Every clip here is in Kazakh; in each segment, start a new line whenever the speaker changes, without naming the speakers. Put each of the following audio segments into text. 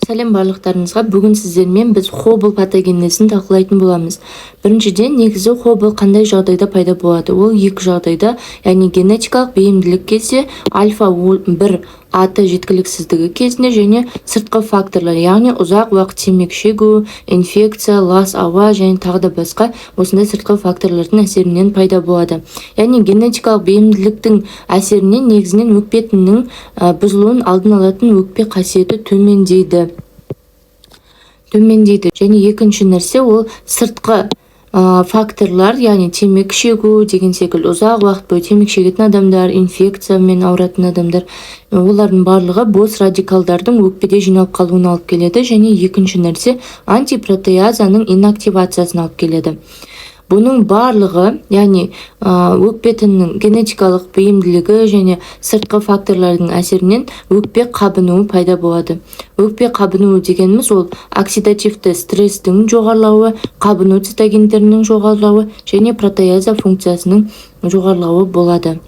Сәлем барлықтарыңызға. Бүгін сіздермен біз хоббл патогенезін талқылайтын боламыз. Біріншіден, негізі хоббл қандай жағдайда пайда болады? Ол екі жағдайда, яғни генетикалық бейімділік кезде, альфа-1 аты жеткіліксіздігі кезінде және сыртқы факторлар, яғни ұзақ уақыт темекі шегу, инфекция, лас ауа және тағы да басқа осындай сыртқы факторлардың әсерінен пайда болады. Яғни генетикалық бейімділіктің әсерінен негізінен өкпе тінінің бұзылуын алдын алатын өкпе қасиеті төмендейді. Және екінші нәрсе ол сыртқы факторлар, яғни темекі шегу деген секілді ұзақ уақыт бойы темекі шегетін адамдар, инфекциямен ауыратын адамдар, олардың барлығы бос радикалдардың өкпеде жиналып қалуына алып келеді. Және екінші нәрсе антипротеазаның инактивациясына алып келеді. Бұның барлығы, яғни өкпе тінінің генетикалық бейімділігі және сыртқы факторлардың әсерінен өкпе қабынуы пайда болады. Өкпе қабынуы дегеніміз ол оксидативті стрестің жоғарылауы, қабыну цитогендерінің жоғарылауы және протеаза функциясының жоғарылауы болады.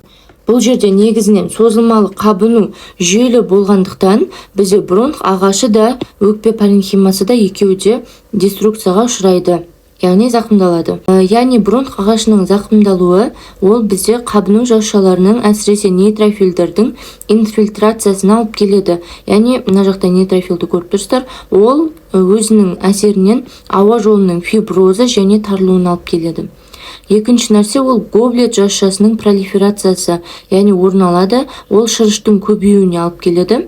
Бұл жерде негізінен созылмалы қабыну жүйелі болғандықтан бізде бронх ағашы да өкпе паренхимасы да екеуі де деструкцияға ұшырайды, яғни зақымдалады. Яғни бронх ағашының зақымдалуы ол бізде қабыну жасушаларының, әсіресе нейтрофильдердің инфильтрациясына алып келеді. Яғни мына жақта нейтрофилді көріп тұрсыздар, ол өзінің әсерінен ауа жолының фиброзы және тарылуына алып келеді. Екінші нәрсе ол гоблет жасушасының пролиферациясы, яғни орын алады, ол шырыштың көбеюіне алып келеді.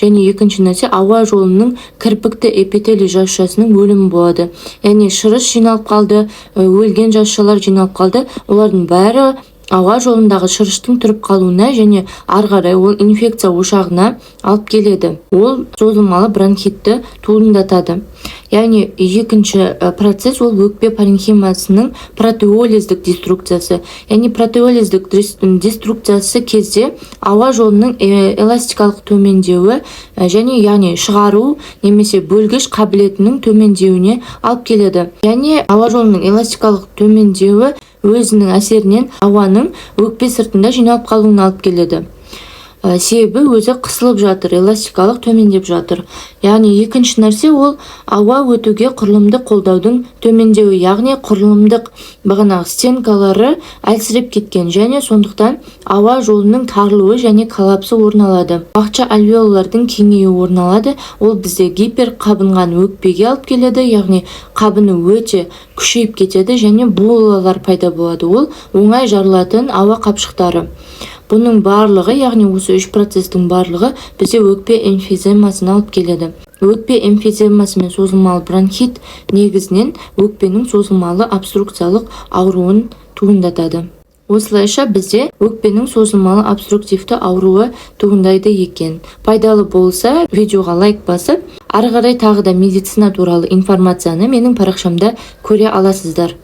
Және екінші нәрсе ауа жолының кірпікті эпителий жасушасының өлімі болады. Яғни шырыш жиналып қалды, өлген жасушалар жиналып қалды, олардың бәрі ауа жолындағы шырыштың тұрып қалуына және ары қарай ол инфекция ошағына алып келеді. Ол созылмалы бронхитті туындатады. Яғни екінші процесс ол өкпе паренхимасының протеолиздік деструкциясы. Яғни протеолиздік деструкциясы кезде ауа жолының эластикалық төмендеуі және яғни шығару немесе бөлгіш қабілетінің төмендеуіне алып келеді. Яғни ауа жолының эластикалық төмендеуі өзінің әсерінен ауаның өкпе сыртында жиналып қалуына алып келеді. Себебі өзі қысылып жатыр, эластикалық төмендеп жатыр. Яғни екінші нәрсе ол ауа өтуге құрылымдық қолдаудың төмендеуі, яғни құрылымдық бағанағы стенкалары әлсіреп кеткен және сондықтан ауа жолының тарылуы және коллапсы орын алады. Бақша альвеолалардың кеңеюі орын алады. Ол бізде гиперқабынған өкпеге алып келеді, яғни қабыну өте күшейіп кетеді және булалар пайда болады. Ол оңай жарылатын ауа қапшықтары. Бұның барлығы, яғни осы үш процестің барлығы бізде өкпе эмфиземасына алып келеді. Өкпе эмфиземасы мен созылмалы бронхит негізінен өкпенің созылмалы обструкциялық ауруын туындатады. Осылайша бізде өкпенің созылмалы обструктивті ауруы туындайды екен. Пайдалы болса, видеоға лайк басып, ары қарай тағы да медицина туралы информацияны менің парақшамда көре аласыздар.